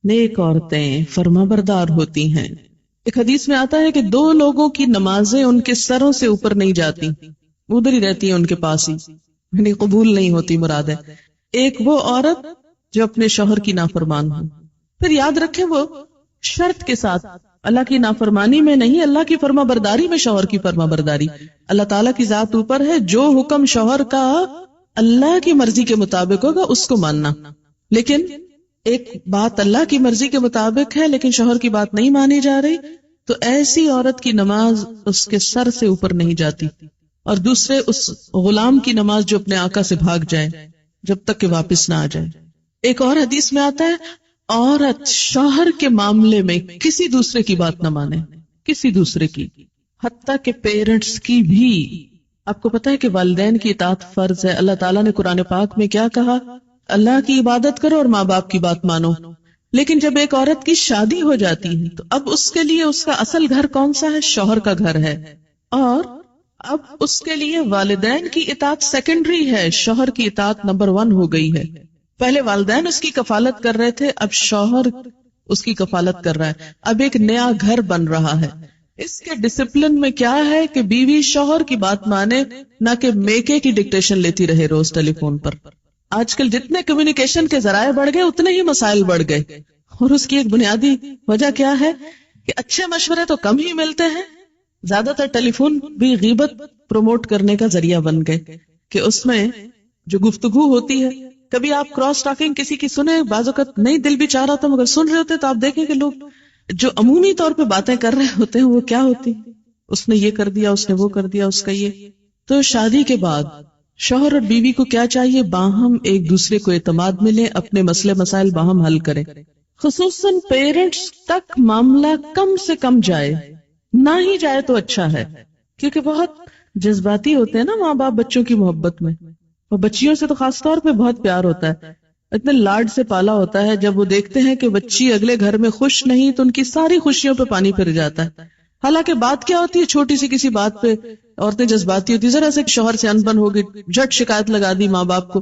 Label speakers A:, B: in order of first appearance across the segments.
A: نیک عورتیں فرمانبردار ہوتی ہیں. ایک حدیث میں آتا ہے کہ 2 لوگوں کی نمازیں ان کے سروں سے اوپر نہیں جاتی، ادھر ہی رہتی ہیں ان کے پاس ہی، یعنی قبول نہیں ہوتی. مراد ہے ایک وہ عورت جو اپنے شوہر کی نافرمان ہو. پھر یاد رکھیں وہ شرط کے ساتھ، اللہ کی نافرمانی میں نہیں، اللہ کی فرما برداری میں شوہر کی فرما برداری. اللہ تعالیٰ کی ذات اوپر ہے، جو حکم شوہر کا اللہ کی مرضی کے مطابق ہوگا اس کو ماننا. لیکن ایک بات اللہ کی مرضی کے مطابق ہے لیکن شوہر کی بات نہیں مانی جا رہی، تو ایسی عورت کی نماز اس کے سر سے اوپر نہیں جاتی. اور دوسرے اس غلام کی نماز جو اپنے آقا سے بھاگ جائے جب تک کہ واپس نہ آ جائے. ایک اور حدیث میں آتا ہے عورت شوہر کے معاملے میں کسی دوسرے کی بات نہ مانے، کسی دوسرے کی، حتیٰ کہ پیرنٹس کی بھی. آپ کو پتا ہے کہ والدین کی اطاعت فرض ہے. اللہ تعالیٰ نے قرآن پاک میں کیا کہا؟ اللہ کی عبادت کرو اور ماں باپ کی بات مانو. لیکن جب ایک عورت کی شادی ہو جاتی ہے تو اب اس کے لیے اس کا اصل گھر کون سا ہے؟ شوہر کا گھر ہے. اور اب اس کے لیے والدین کی اطاعت سیکنڈری ہے، شوہر کی اطاعت نمبر 1 ہو گئی ہے. پہلے والدین اس کی کفالت کر رہے تھے، اب شوہر اس کی کفالت کر رہا ہے. اب ایک نیا گھر بن رہا ہے. اس کے ڈسپلن میں کیا ہے کہ بیوی شوہر کی بات مانے، نہ کہ میکے کی ڈکٹیشن لیتی رہے روز ٹیلی فون پر. آج کل جتنے کمیونیکیشن کے ذرائع بڑھ گئے اتنے ہی مسائل بڑھ گئے. اور اس کی ایک بنیادی وجہ کیا ہے کہ اچھے مشورے تو کم ہی ملتے ہیں. زیادہ تر ٹیلی فون بھی غیبت پروموٹ کرنے کا ذریعہ بن گئے کہ اس میں جو گفتگو ہوتی ہے، کبھی آپ کراس ٹاکنگ کسی کی سنیں، بعض اوقات نہیں دل بھی چاہ رہا ہوتا مگر سن رہے ہوتے تو آپ دیکھیں کہ لوگ جو عمومی طور پہ باتیں کر رہے ہوتے ہیں وہ کیا ہوتی، اس نے یہ کر دیا، اس نے وہ کر دیا، اس کا یہ. تو شادی کے بعد شوہر اور بیوی کو کیا چاہیے؟ باہم ایک دوسرے کو اعتماد ملے، اپنے مسئلے مسائل باہم حل کریں. خصوصاً پیرنٹس تک معاملہ کم سے کم جائے، نہ ہی جائے تو اچھا ہے، کیونکہ بہت جذباتی ہوتے ہیں نا ماں باپ بچوں کی محبت میں، اور بچیوں سے تو خاص طور پہ بہت پیار ہوتا ہے، اتنے لاڈ سے پالا ہوتا ہے. جب وہ دیکھتے ہیں کہ بچی اگلے گھر میں خوش نہیں تو ان کی ساری خوشیوں پہ پانی پھر جاتا ہے. حالانکہ بات کیا ہوتی ہے؟ چھوٹی سی کسی بات پہ عورتیں جذباتی ہوتی، ذرا سے شوہر سے انبن ہو گئی، جھٹ شکایت لگا دی ماں باپ کو.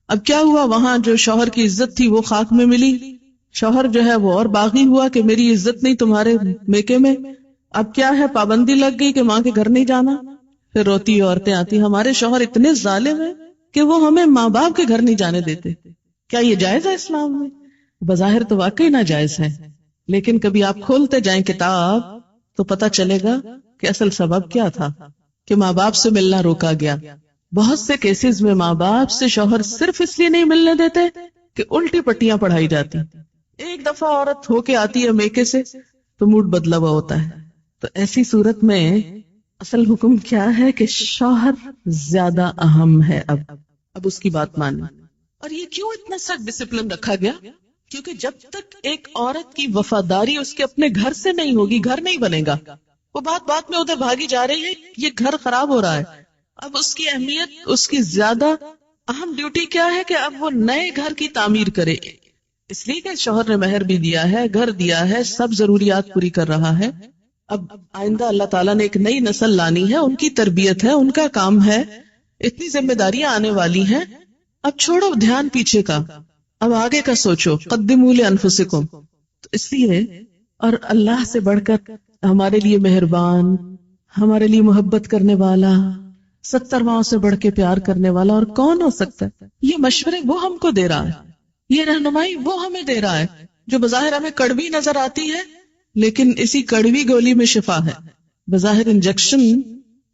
A: اب کیا ہوا؟ وہاں جو شوہر کی عزت تھی وہ خاک میں ملی، شوہر جو ہے وہ اور باغی ہوا کہ میری عزت نہیں تمہارے میکے میں. اب کیا ہے؟ پابندی لگ گئی کہ ماں کے گھر نہیں جانا. پھر روتی عورتیں آتی، ہمارے شوہر اتنے ظالم ہیں کہ وہ ہمیں ماں باپ کے گھر نہیں جانے دیتے. کیا یہ جائز ہے اسلام میں؟ بظاہر تو واقعی ناجائز ہے، لیکن کبھی آپ کھولتے جائیں کتاب تو پتہ چلے گا کہ اصل سبب کیا تھا کہ ماں باپ سے ملنا روکا گیا. بہت سے کیسز میں ماں باپ سے شوہر صرف اس لیے نہیں ملنے دیتے کہ الٹی پٹیاں پڑھائی جاتی. ایک دفعہ عورت ہو کے آتی ہے میکے سے تو موڈ بدلا ہوا ہوتا ہے. تو ایسی صورت میں اصل حکم کیا ہے کہ شوہر زیادہ اہم ہے. اب اس کی بات ماننا. اور یہ کیوں اتنا سخت ڈسپلن رکھا گیا؟ کیونکہ جب تک ایک عورت کی وفاداری اس کے اپنے گھر سے نہیں ہوگی، گھر نہیں بنے گا. وہ بات میں ادھر بھاگی جا رہی ہے، یہ گھر خراب ہو رہا ہے. اب اس کی اہمیت، اس کی زیادہ اہم ڈیوٹی کیا ہے کہ اب وہ نئے گھر کی تعمیر کرے. اس لیے کہ شوہر نے مہر بھی دیا ہے، گھر دیا ہے، سب ضروریات پوری کر رہا ہے. اب آئندہ اللہ تعالیٰ نے ایک نئی نسل لانی ہے، ان کی تربیت ہے، ان کا کام ہے، اتنی ذمہ داریاں آنے والی ہیں. اب چھوڑو دھیان پیچھے کا، اب آگے کا سوچو. قدموا لانفسکم. تو اس لیے اور اللہ سے بڑھ کر ہمارے لیے مہربان، ہمارے لیے محبت کرنے والا، 70 ماؤں سے بڑھ کے پیار کرنے والا اور کون ہو سکتا ہے؟ یہ مشورے وہ ہم کو دے رہا ہے، یہ رہنمائی وہ ہمیں دے رہا ہے، جو بظاہر ہمیں کڑوی نظر آتی ہے لیکن اسی کڑوی گولی میں شفا ہے. بظاہر انجیکشن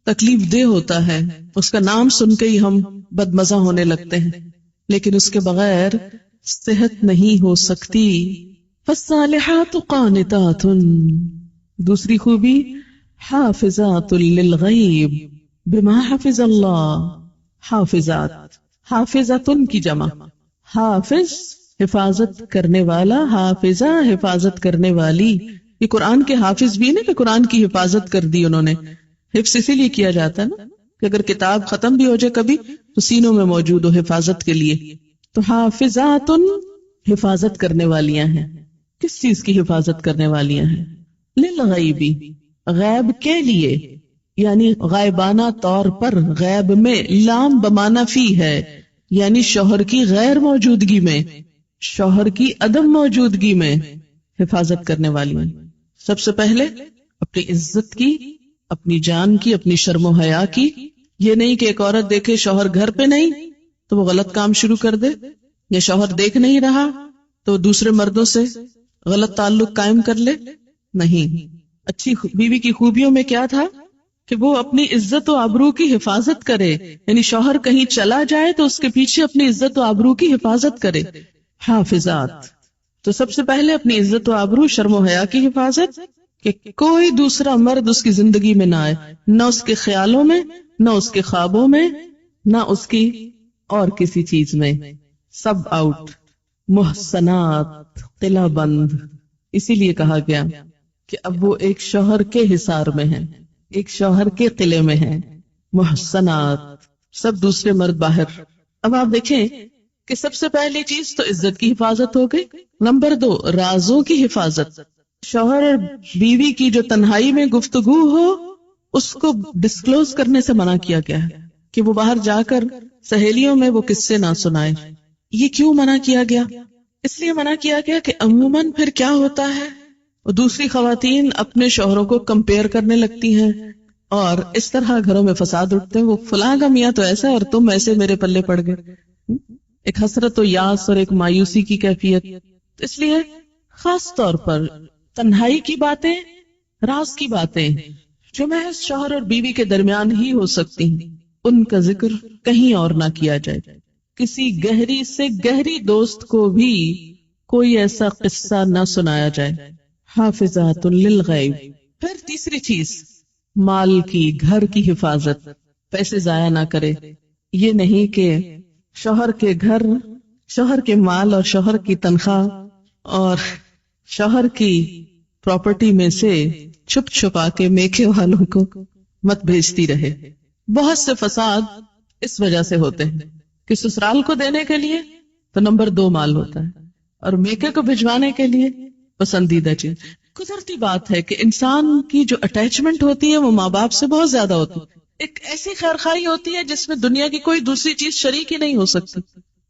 A: تکلیف دہ ہوتا ہے، اس کا نام سن کے ہی ہم بدمزہ ہونے لگتے ہیں، لیکن اس کے بغیر صحت نہیں ہو سکتی. فالصالحات قانتات. دوسری خوبی حافظات للغیب بما حفظ اللہ. حافظات، حافظتن کی جمع. حافظ حفاظت کرنے والا، حافظہ حفاظت کرنے والی. یہ قرآن کے حافظ بھی نا کہ قرآن کی حفاظت کر دی انہوں نے. حفظ اسی لیے کیا جاتا ہے نا کہ اگر کتاب ختم بھی ہو جائے کبھی تو سینوں میں موجود ہو حفاظت کے لیے. تو حافظات حفاظت کرنے والیاں ہیں. کس چیز کی حفاظت کرنے والیاں ہیں؟ للغیبی، غیب کے لیے، یعنی غائبانہ طور پر. غیب میں لام بمعنی فی ہے، یعنی شوہر کی غیر موجودگی میں. شوہر کی عدم موجودگی میں حفاظت کرنے والی ہیں. سب سے پہلے اپنی عزت کی، اپنی جان کی، اپنی شرم و حیا کی. یہ نہیں کہ ایک عورت دیکھے شوہر گھر پہ نہیں تو وہ غلط کام شروع کر دے، یا شوہر دیکھ نہیں رہا تو دوسرے مردوں سے غلط تعلق قائم کر لے. نہیں، اچھی بیوی کی خوبیوں میں کیا تھا کہ وہ اپنی عزت و آبرو کی حفاظت کرے. یعنی شوہر کہیں چلا جائے تو اس کے پیچھے اپنی عزت و آبرو کی حفاظت کرے. حافظات. تو سب سے پہلے اپنی عزت و آبرو، شرم و حیا کی حفاظت، کہ کوئی دوسرا مرد اس کی زندگی میں نہ آئے، نہ اس کے خیالوں میں، نہ اس کے خوابوں میں، نہ اس کی اور کسی چیز میں. Sub out. محسنات، قلعہ بند. اسی لیے کہا گیا کہ اب وہ ایک شوہر کے حصار میں ہیں، ایک شوہر کے قلعے میں ہیں. محسنات، سب دوسرے مرد باہر. اب آپ دیکھیں کہ سب سے پہلی چیز تو عزت کی حفاظت ہو گئی. نمبر 2، رازوں کی حفاظت. شوہر اور بیوی کی جو تنہائی میں گفتگو ہو اس کو ڈسکلوز کرنے سے منع کیا گیا ہے کہ وہ باہر جا کر سہیلیوں میں وہ قصے نہ سنائے. یہ کیوں منع کیا گیا؟ اس لیے منع کیا گیا کہ عموماً پھر کیا ہوتا ہے، دوسری خواتین اپنے شوہروں کو کمپیئر کرنے لگتی ہیں اور اس طرح گھروں میں فساد اٹھتے ہیں. وہ فلاں کا میاں تو ایسا اور تم ایسے میرے پلے پڑ گئے. ایک حسرت و یاس اور ایک مایوسی کی کیفیت. اس لیے خاص طور پر تنہائی کی باتیں، راز کی باتیں جو محض شوہر اور بیوی کے درمیان ہی ہو سکتی ہیں، ان کا ذکر کہیں اور نہ کیا جائے. کسی گہری سے گہری دوست کو بھی کوئی ایسا قصہ نہ سنایا جائے. حافظات للغیب. پھر تیسری چیز، مال کی، گھر کی حفاظت. پیسے ضائع نہ کرے. یہ نہیں کہ شوہر کے گھر، شوہر کے مال اور شوہر کی تنخواہ اور شوہر کی پراپرٹی میں سے چھپ چھپا کے میکے والوں کو مت بھیجتی رہے. بہت سے فساد اس وجہ سے ہوتے ہیں کہ سسرال کو دینے کے لیے تو نمبر 2 مال ہوتا ہے اور میکے کو بھجوانے کے لیے پسندیدہ چیز. قدرتی بات ہے کہ انسان کی جو اٹیچمنٹ ہوتی ہے وہ ماں باپ سے بہت زیادہ ہوتی ہے. ایک ایسی خیرخواہی ہوتی ہے جس میں دنیا کی کوئی دوسری چیز شریک ہی نہیں ہو سکتی.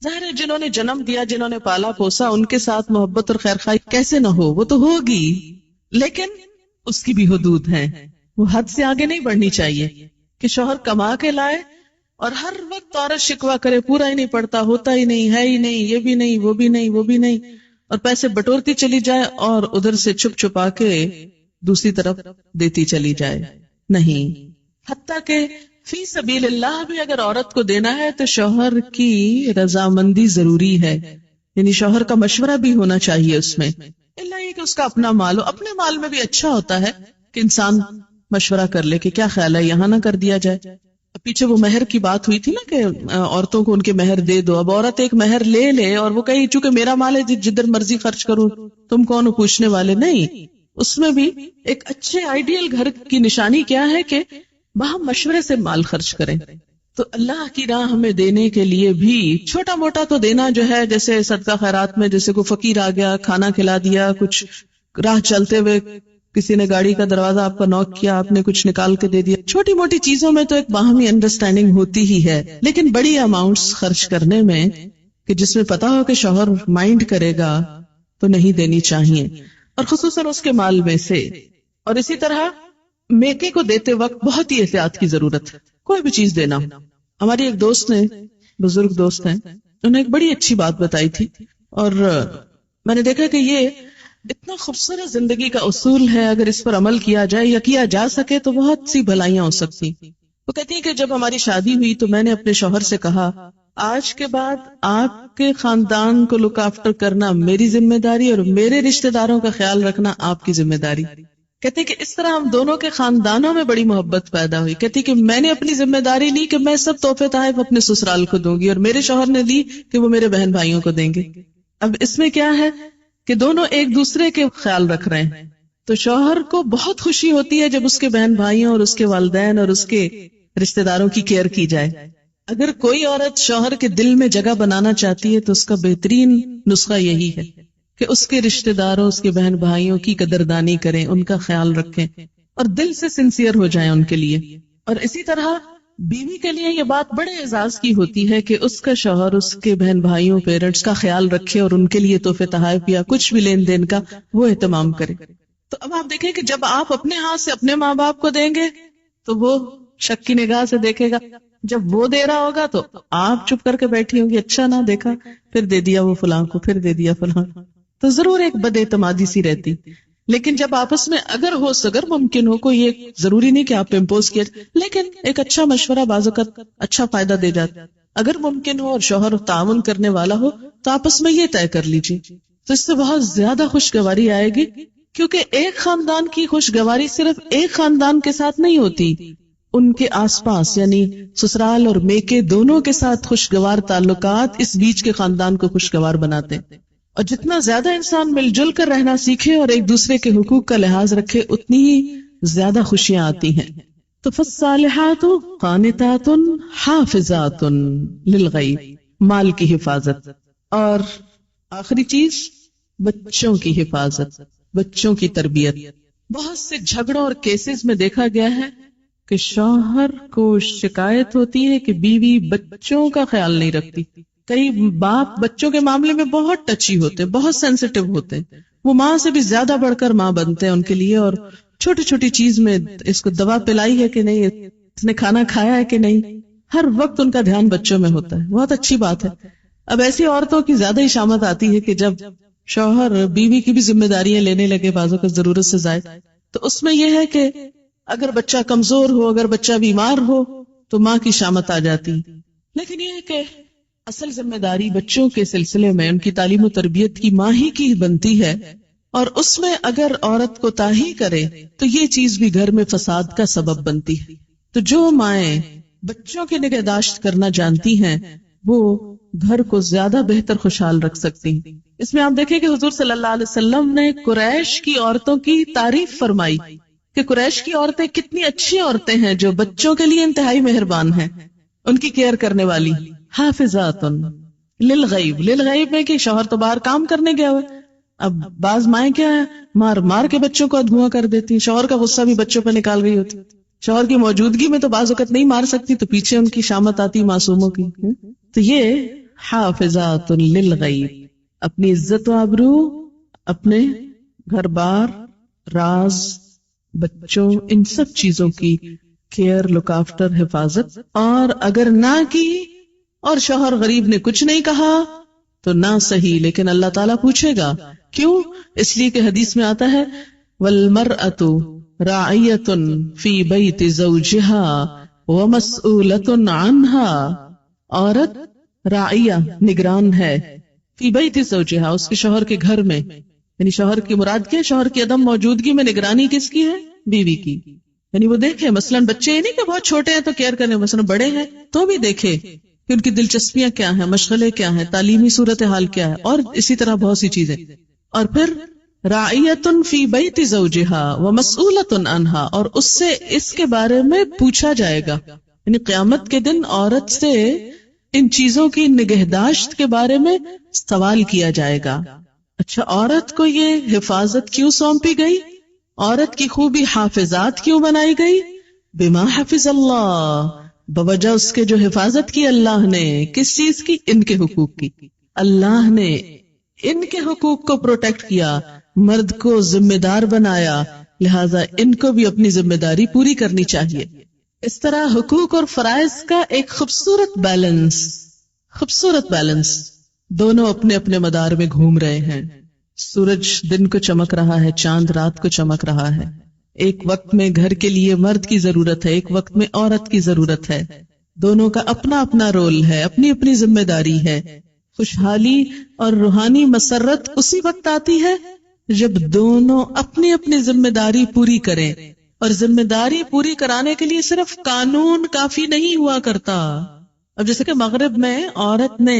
A: ظاہر ہے جنہوں نے جنم دیا، جنہوں نے پالا پوسا، ان کے ساتھ محبت اور خیرخواہی کیسے نہ ہو، وہ تو ہوگی، لیکن اس کی بھی حدود ہیں. وہ حد سے آگے نہیں بڑھنی چاہیے کہ شوہر کما کے لائے اور ہر وقت عورت شکوا کرے، پورا ہی نہیں پڑتا، ہوتا ہی نہیں، ہے ہی نہیں، یہ بھی نہیں، وہ بھی نہیں، وہ بھی نہیں، اور پیسے بٹورتی چلی جائے اور ادھر سے چھپ چھپا کے دوسری طرف دیتی چلی جائے. نہیں، حتیٰ کہ فی سبیل اللہ بھی اگر عورت کو دینا ہے تو شوہر کی رضامندی ضروری ہے. یعنی شوہر کا مشورہ بھی ہونا چاہیے اس میں. اللہ یہ کہ اس کا اپنا مال ہو. اپنے مال میں بھی اچھا ہوتا ہے کہ انسان مشورہ کر لے کہ کیا خیال ہے، یہاں نہ کر دیا جائے. پیچھے وہ مہر کی بات ہوئی تھی نا کہ عورتوں کو ان کے مہر دے دو. اب عورت ایک مہر لے لے اور وہ کہے چونکہ میرا مال ہے جدھر مرضی خرچ کروں، تم کون ہو پوچھنے والے. نہیں، اس میں بھی ایک اچھے آئیڈیل گھر کی نشانی کیا ہے کہ وہاں مشورے سے مال خرچ کریں. تو اللہ کی راہ ہمیں دینے کے لیے بھی چھوٹا موٹا تو دینا جو ہے، جیسے صدقہ خیرات میں جیسے کوئی فقیر آ گیا کھانا کھلا دیا، کچھ راہ چلتے ہوئے کسی نے گاڑی کا دروازہ آپ کا نوک کیا، آپ نے کچھ نکال کے دے دیا. چھوٹی موٹی چیزوں میں تو ایک باہمی انڈرسٹینڈنگ ہوتی ہی ہے، لیکن بڑی اماؤنٹس خرچ کرنے میں کہ جس میں پتا ہو کہ شوہر مائنڈ کرے گا تو نہیں دینی چاہیے، اور خصوصاً اس کے مال میں سے. اور اسی طرح میکے کو دیتے وقت بہت ہی احتیاط کی ضرورت ہے. کوئی بھی چیز دینا. ہماری ایک دوست نے، بزرگ دوست ہیں، انہوں نے ایک بڑی اچھی بات بتائی تھی اور میں نے دیکھا کہ یہ اتنا خوبصورت زندگی کا اصول ہے، اگر اس پر عمل کیا جائے یا کیا جا سکے تو بہت سی بھلائیاں ہو سکتی. وہ کہتی ہیں کہ جب ہماری شادی ہوئی تو میں نے اپنے شوہر سے کہا آج کے بعد آپ کے خاندان کو لک آفٹر کرنا میری ذمہ داری اور میرے رشتہ داروں کا خیال رکھنا آپ کی ذمہ داری. کہتے کہ اس طرح ہم دونوں کے خاندانوں میں بڑی محبت پیدا ہوئی. کہتی کہ میں نے اپنی ذمہ داری لی کہ میں سب تحفے تحائف اپنے سسرال کو دوں گی اور میرے شوہر نے لی کہ وہ میرے بہن بھائیوں کو دیں گے. اب اس میں کیا ہے کہ دونوں ایک دوسرے کے خیال رکھ رہے ہیں. تو شوہر کو بہت خوشی ہوتی ہے جب اس کے بہن بھائیوں اور اس کے والدین اور اس کے رشتہ داروں کی کیئر کی جائے. اگر کوئی عورت شوہر کے دل میں جگہ بنانا چاہتی ہے تو اس کا بہترین نسخہ یہی ہے کہ اس کے رشتہ داروں، اس کے بہن بھائیوں کی قدردانی کریں، ان کا خیال رکھیں اور دل سے سنسیئر ہو جائیں ان کے لیے. اور اسی طرح بیوی کے لیے یہ بات بڑے اعزاز کی ہوتی ہے کہ اس کا شوہر اس کے بہن بھائیوں پیرنٹس کا خیال رکھے اور ان کے لیے تحفے تحائف یا کچھ بھی لین دین کا وہ اہتمام کرے. تو اب آپ دیکھیں کہ جب آپ اپنے ہاتھ سے اپنے ماں باپ کو دیں گے تو وہ شک کی نگاہ سے دیکھے گا، جب وہ دے رہا ہوگا تو آپ چپ کر کے بیٹھی ہوں گی، اچھا نہ دیکھا پھر دے دیا وہ فلاں کو، پھر دے دیا فلاں، تو ضرور ایک بد اعتمادی سی رہتی. لیکن جب آپس میں اگر ممکن ہو، کوئی ایک ضروری نہیں کہ آپ امپوز کیا، لیکن ایک اچھا مشورہ بعض اوقات اچھا فائدہ دے جاتا، اگر ممکن ہو اور شوہر تعاون کرنے والا ہو تو آپس میں یہ طے کر لیجیے، تو اس سے بہت زیادہ خوشگواری آئے گی. کیونکہ ایک خاندان کی خوشگواری صرف ایک خاندان کے ساتھ نہیں ہوتی، ان کے آس پاس یعنی سسرال اور میکے دونوں کے ساتھ خوشگوار تعلقات اس بیچ کے خاندان کو خوشگوار بناتے ہیں. اور جتنا زیادہ انسان مل جل کر رہنا سیکھے اور ایک دوسرے کے حقوق کا لحاظ رکھے اتنی ہی زیادہ خوشیاں آتی ہیں. تو فالصالحات قانتات حافظات للغیب، مال کی حفاظت، اور آخری چیز بچوں کی حفاظت، بچوں کی تربیت. بہت سے جھگڑوں اور کیسز میں دیکھا گیا ہے کہ شوہر کو شکایت ہوتی ہے کہ بیوی بچوں کا خیال نہیں رکھتی. کئی باپ بچوں کے معاملے میں بہت ٹچی ہوتے، بہت سینسیٹیو ہوتے، وہ ماں سے بھی زیادہ بڑھ کر ماں بنتے ہیں ان کے لیے، اور چھوٹی چھوٹی چیز میں اس کو دوا پلائی ہے کہ نہیں، اس نے کھانا کھایا ہے کہ نہیں، ہر وقت ان کا دھیان بچوں میں ہوتا ہے. بہت اچھی بات ہے. اب ایسی عورتوں کی زیادہ ہی شامت آتی ہے کہ جب شوہر بیوی کی بھی ذمہ داریاں لینے لگے بعضوں کا ضرورت سے زائد، تو اس میں یہ ہے کہ اگر بچہ کمزور ہو، اگر بچہ بیمار ہو تو ماں کی شامت آ جاتی. لیکن یہ ہے کہ اصل ذمہ داری بچوں کے سلسلے میں ان کی تعلیم و تربیت کی ماں ہی کی بنتی ہے، اور اس میں اگر عورت کوتاہی کرے تو یہ چیز بھی گھر میں فساد کا سبب بنتی ہے. تو جو مائیں بچوں کی نگہداشت کرنا جانتی ہیں وہ گھر کو زیادہ بہتر خوشحال رکھ سکتی ہیں. اس میں آپ دیکھیں کہ حضور صلی اللہ علیہ وسلم نے قریش کی عورتوں کی تعریف فرمائی کہ قریش کی عورتیں کتنی اچھی عورتیں ہیں جو بچوں کے لیے انتہائی مہربان ہیں، ان کی کیئر کرنے والی. حافظات للغیب، للغیب میں کہ شوہر تو باہر کام کرنے گیا ہوئے. اب بعض مائیں کیا ہے، مار مار کے بچوں کو ادھواں کر دیتی، شوہر کا غصہ بھی بچوں پہ نکال رہی ہوتی، شوہر کی موجودگی میں تو بعض اوقات نہیں مار سکتی تو پیچھے ان کی شامت آتی معصوموں کی. تو یہ حافظات للغیب، اپنی عزت و آبرو، اپنے گھر بار، راز، بچوں، ان سب چیزوں کی کیئر، لک آفٹر، حفاظت. اور اگر نہ کی اور شوہر غریب نے کچھ نہیں کہا تو نہ صحیح، لیکن اللہ تعالیٰ پوچھے گا. کیوں؟ اس لیے کہ حدیث میں آتا ہے وَالْمَرْأَةُ رَاعِيَةٌ فِي بَيْتِ زَوْجِهَا وَمَسْئُولَةٌ عَنْهَا، عورت راعیہ، نگران ہے، فی بیت زوجہا، اس کے شوہر کے گھر میں. یعنی شوہر کی مراد کیا؟ شوہر کی عدم موجودگی میں نگرانی کس کی ہے؟ بیوی کی. یعنی وہ دیکھے مثلا بچے نہیں کہ بہت چھوٹے ہیں تو کیئر کرنے، مثلا بڑے ہیں تو بھی دیکھے کہ ان کی دلچسپیاں کیا ہیں، مشغلے کیا ہیں، تعلیمی صورتحال کیا ہے، اور اسی طرح بہت سی چیزیں. اور پھر راعیۃ فی بیت زوجہا ومسئولۃ عنہا، اور اس سے اس کے بارے میں پوچھا جائے گا. یعنی قیامت کے دن عورت سے ان چیزوں کی نگہداشت کے بارے میں سوال کیا جائے گا. اچھا، عورت کو یہ حفاظت کیوں سونپی گئی؟ عورت کی خوبی حافظات کیوں بنائی گئی؟ بما حفظ اللہ، بوجہ اس کے جو حفاظت کی اللہ نے. کس چیز کی؟ ان کے حقوق کی. اللہ نے ان کے حقوق کو پروٹیکٹ کیا، مرد کو ذمہ دار بنایا، لہذا ان کو بھی اپنی ذمہ داری پوری کرنی چاہیے. اس طرح حقوق اور فرائض کا ایک خوبصورت بیلنس، دونوں اپنے اپنے مدار میں گھوم رہے ہیں. سورج دن کو چمک رہا ہے، چاند رات کو چمک رہا ہے. ایک وقت میں گھر کے لیے مرد کی ضرورت ہے، ایک وقت میں عورت کی ضرورت ہے. دونوں کا اپنا اپنا رول ہے، اپنی اپنی ذمہ داری ہے. خوشحالی اور روحانی مسرت اسی وقت آتی ہے جب دونوں اپنی اپنی ذمہ داری پوری کریں. اور ذمہ داری پوری کرانے کے لیے صرف قانون کافی نہیں ہوا کرتا. اب جیسے کہ مغرب میں عورت نے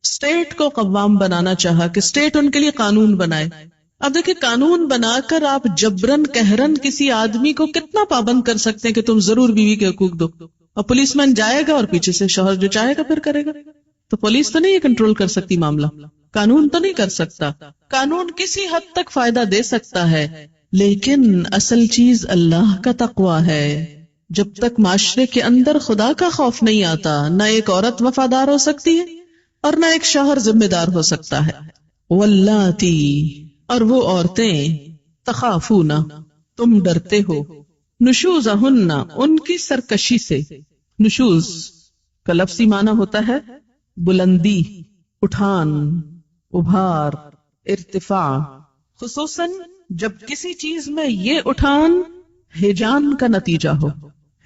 A: اسٹیٹ کو قوام بنانا چاہا کہ اسٹیٹ ان کے لیے قانون بنائے. اب دیکھیں قانون بنا کر آپ جبرن قہرن کسی آدمی کو کتنا پابند کر سکتے ہیں کہ تم ضرور بیوی کے حقوق دو، اور پولیس مین جائے گا اور پیچھے سے شوہر جو چاہے گا پھر کرے گا. تو پولیس تو نہیں یہ کنٹرول کر سکتی معاملہ، قانون تو نہیں کر سکتا. قانون کسی حد تک فائدہ دے سکتا ہے، لیکن اصل چیز اللہ کا تقوی ہے. جب تک معاشرے کے اندر خدا کا خوف نہیں آتا، نہ ایک عورت وفادار ہو سکتی ہے اور نہ ایک شوہر ذمہ دار ہو سکتا ہے. واللاتی، اور وہ عورتیں، تخافون، تم ڈرتے ہو، نشوزہن، ان کی سرکشی سے. نشوز کا لفظی معنی ہوتا ہے بلندی، اٹھان، ابھار، ارتفاع، خصوصاً جب کسی چیز میں یہ اٹھان ہیجان کا نتیجہ ہو.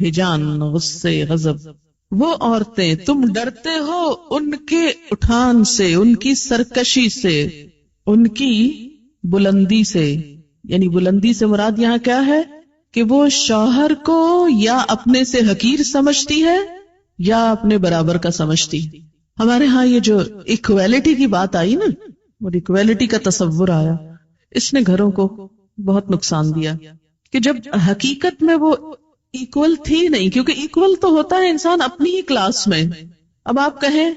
A: ہیجان، غصے، غضب. وہ عورتیں، تم ڈرتے ہو ان کے اٹھان سے، ان کی سرکشی سے، ان کی بلندی سے. یعنی بلندی سے مراد یہاں کیا ہے کہ وہ شوہر کو یا اپنے سے حقیر سمجھتی ہے یا اپنے برابر کا سمجھتی. ہمارے ہاں یہ جو ایکویلٹی کی بات آئی نا، اور ایکویلٹی کا تصور آیا، اس نے گھروں کو بہت نقصان دیا کہ جب حقیقت میں وہ ایکول تھی نہیں. کیونکہ ایکول تو ہوتا ہے انسان اپنی ہی کلاس میں. اب آپ کہیں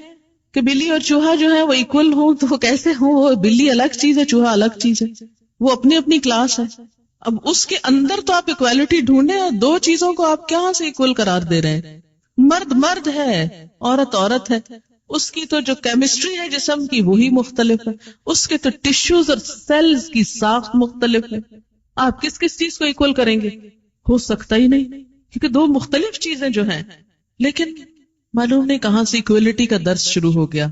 A: کہ بلی اور چوہا جو ہے وہ ایکول ہوں تو وہ کیسے ہوں؟ وہ بلی الگ چیز ہے، چوہا الگ چیز ہے، وہ اپنی اپنی کلاس ہے. اب اس کے اندر تو آپ ایکویلٹی ڈھونڈیں، اور دو چیزوں کو آپ کہاں سے ایکول قرار دے رہے ہیں؟ مرد مرد ہے، عورت عورت ہے. اس کی تو جو کیمسٹری ہے جسم کی وہی مختلف ہے، اس کے تو ٹشوز اور سیلز کی ساخت مختلف ہے. آپ کس کس چیز کو ایکول کریں گے؟ ہو سکتا ہی نہیں، کیونکہ دو مختلف چیزیں جو ہیں. لیکن معلوم نہیں کہاں سے ایکویلٹی کا درس شروع ہو گیا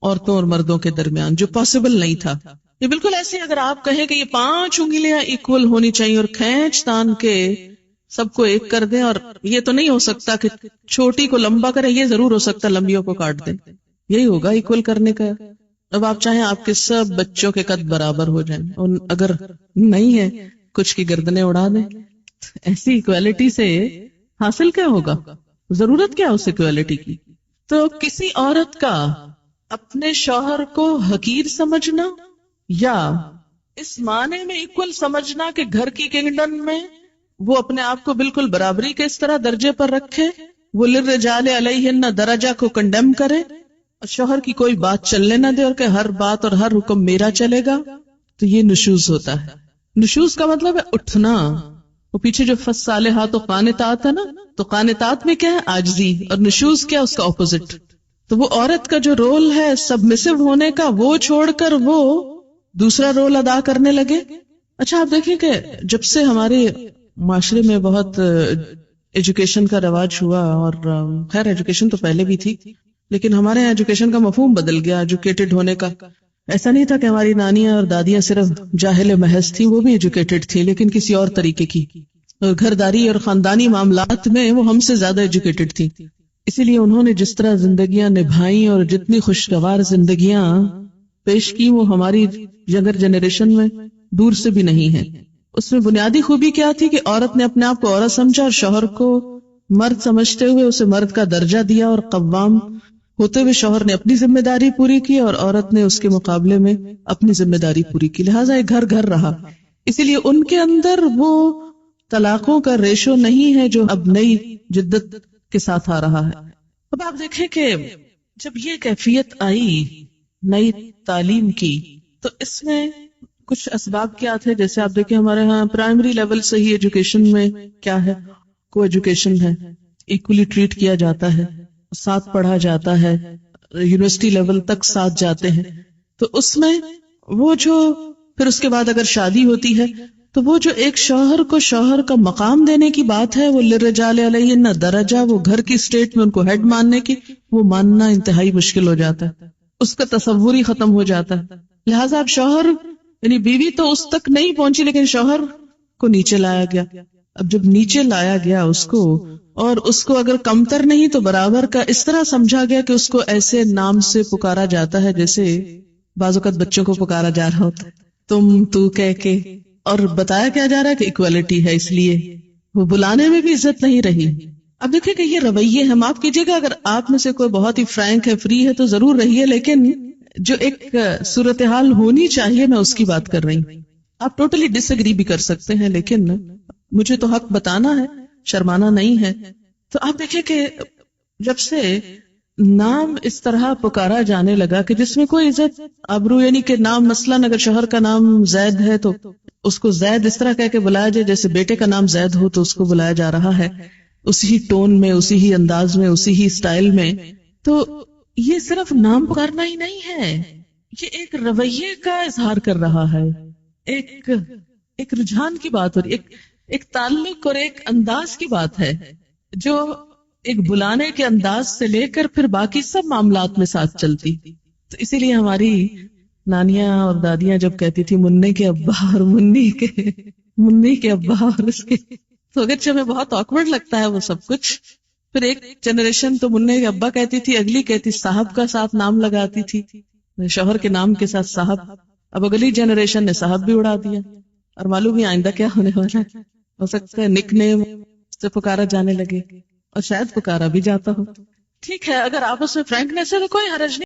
A: عورتوں اور مردوں کے درمیان، جو پاسبل نہیں تھا. یہ بالکل ایسے اگر آپ کہیں کہ یہ 5 انگلیاں ایکول ہونی چاہیے اور کھینچ تان کے سب کو ایک کر دیں، اور یہ تو نہیں ہو سکتا کہ چھوٹی کو لمبا کریں، یہ ضرور ہو سکتا لمبیوں کو کاٹ دیں. یہی ہوگا ایکول کرنے کا. اب آپ چاہیں آپ کے سب بچوں کے قد برابر ہو جائیں، اگر نہیں ہے کچھ کی گردنیں اڑا دیں. ایسی ایکویلٹی سے حاصل کیا ہوگا؟ ضرورت کیا اس ایکویلٹی کی؟ تو کسی عورت کا اپنے شوہر کو حقیر سمجھنا یا اس معنی میں ایکول سمجھنا کہ گھر کی کنگڈم میں وہ اپنے آپ کو بالکل برابری کے اس طرح درجے پر رکھے، وہ للرجال علیہن درجہ کو کنڈیم کرے اور شوہر کی کوئی بات چلنے نہ دے اور کہ ہر بات اور ہر حکم میرا چلے گا، تو یہ نشوز ہوتا ہے. نشوز کا مطلب ہے اٹھنا. وہ پیچھے جو فالصالحات و قانتات ہے نا، تو قانتات میں کیا ہے؟ عاجزی. اور نشوز کیا؟ اس کا اپوزٹ. تو وہ عورت کا جو رول ہے سبمسو ہونے کا، وہ چھوڑ کر وہ دوسرا رول ادا کرنے لگے. اچھا آپ دیکھیں کہ جب سے ہمارے معاشرے میں بہت ایجوکیشن کا رواج ہوا، اور خیر ایجوکیشن تو پہلے بھی تھی، لیکن ہمارے یہاں ایجوکیشن کا مفہوم بدل گیا ایجوکیٹڈ ہونے کا. ایسا نہیں تھا کہ ہماری نانیاں اور دادیاں صرف جاہل محض تھیں، وہ بھی ایجوکیٹڈ تھی لیکن کسی اور طریقے کی. اور گھرداری اور خاندانی معاملات میں وہ ہم سے زیادہ ایجوکیٹڈ تھی. اسی لیے انہوں نے جس طرح زندگیاں نبھائیں اور جتنی خوشگوار زندگیاں پیش کی، وہ ہماری ینگر جنریشن میں دور سے بھی نہیں ہے. اس میں بنیادی خوبی کیا تھی کہ عورت نے اپنے آپ کو عورت سمجھا اور شوہر کو مرد سمجھتے ہوئے اسے مرد کا درجہ دیا، اور قوام ہوتے ہوئے شوہر نے اپنی ذمہ داری پوری کی اور عورت نے اس کے مقابلے میں اپنی ذمہ داری پوری کی. لہٰذا ایک گھر گھر رہا. اسی لیے ان کے اندر وہ طلاقوں کا ریشو نہیں ہے جو اب نئی جدت کے ساتھ آ رہا ہے. اب آپ دیکھیں کہ جب یہ کیفیت آئی نئی تعلیم کی، تو اس میں کچھ اسباب کیا تھے. جیسے آپ دیکھیں ہمارے ہاں پرائمری لیول سے ہی ایجوکیشن میں کیا ہے؟ کو ایجوکیشن ہے، ایکولی ٹریٹ کیا جاتا ہے، ساتھ پڑھا جاتا ہے، یونیورسٹی لیول تک ساتھ جاتے ہیں. تو اس میں وہ جو پھر اس کے بعد اگر شادی ہوتی ہے تو وہ جو ایک شوہر کو شوہر کا مقام دینے کی بات ہے، وہ للرجال علیہن درجہ، وہ گھر کی اسٹیٹ میں ان کو ہیڈ ماننے کی، وہ ماننا انتہائی مشکل ہو جاتا ہے. اس کا تصور ہی ختم ہو جاتا ہے. لہٰذا اب شوہر یعنی بیوی تو اس تک نہیں پہنچی، لیکن شوہر کو نیچے لایا گیا. اب جب نیچے لایا گیا اس کو، اور اس کو اگر کمتر نہیں تو برابر کا اس طرح سمجھا گیا کہ اس کو ایسے نام سے پکارا جاتا ہے جیسے بعض اوقات بچوں کو پکارا جا رہا ہوتا ہے، تم تو کہہ کے. اور بتایا کیا جا رہا ہے کہ ایکویلٹی ہے، اس لیے وہ بلانے میں بھی عزت نہیں رہی. اب دیکھیں کہ یہ رویے ہیں، معاف کیجیے گا اگر آپ میں سے کوئی بہت ہی فرینک ہے، فری ہے، تو ضرور رہیے، لیکن جو ایک صورتحال ہونی چاہیے میں اس کی بات کر رہی ہوں. آپ ٹوٹلی ڈس ایگری بھی کر سکتے ہیں، لیکن مجھے تو حق بتانا ہے، شرمانا نہیں ہے. تو آپ دیکھیں کہ جب سے نام اس طرح پکارا جانے لگا کہ جس میں کوئی عزت آبرو، یعنی کہ نام مثلاً اگر شوہر کا نام زید ہے تو اس کو زید اس طرح کہہ کے بلایا جائے جیسے بیٹے کا نام زید ہو تو اس کو بلایا جا رہا ہے. اسی ہی ٹون میں، اسی ہی انداز میں، اسی ہی اسٹائل میں. تو یہ صرف نام پکارنا ہی نہیں ہے، یہ ایک رویے کا اظہار کر رہا ہے، ایک رجحان کی بات ہو رہی، ایک تعلق اور ایک انداز کی بات ہے جو ایک بلانے کے انداز سے لے کر پھر باقی سب معاملات میں ساتھ چلتی. تو اسی لیے ہماری نانیاں اور دادیاں جب کہتی تھی منی کے ابا اور منی کے ابا اور اس کے، تو اگرچہ ہمیں بہت آکورڈ لگتا ہے وہ سب کچھ، پھر ایک جنریشن تو منی کے ابا کہتی تھی، اگلی کہتی صاحب کا ساتھ نام لگاتی تھی، شوہر کے نام کے ساتھ صاحب. اب اگلی جنریشن نے صاحب بھی اڑا دیا، اور معلوم ہی آئندہ کیا ہونے والا ہے. ہو سکتا ہے نک نیم سے پکارا جانے لگے، اور شاید پکارا بھی جاتا ہو. ٹھیک ہے، اگر آپس میں فرینکنیس ہے تو کوئی حرج نہیں.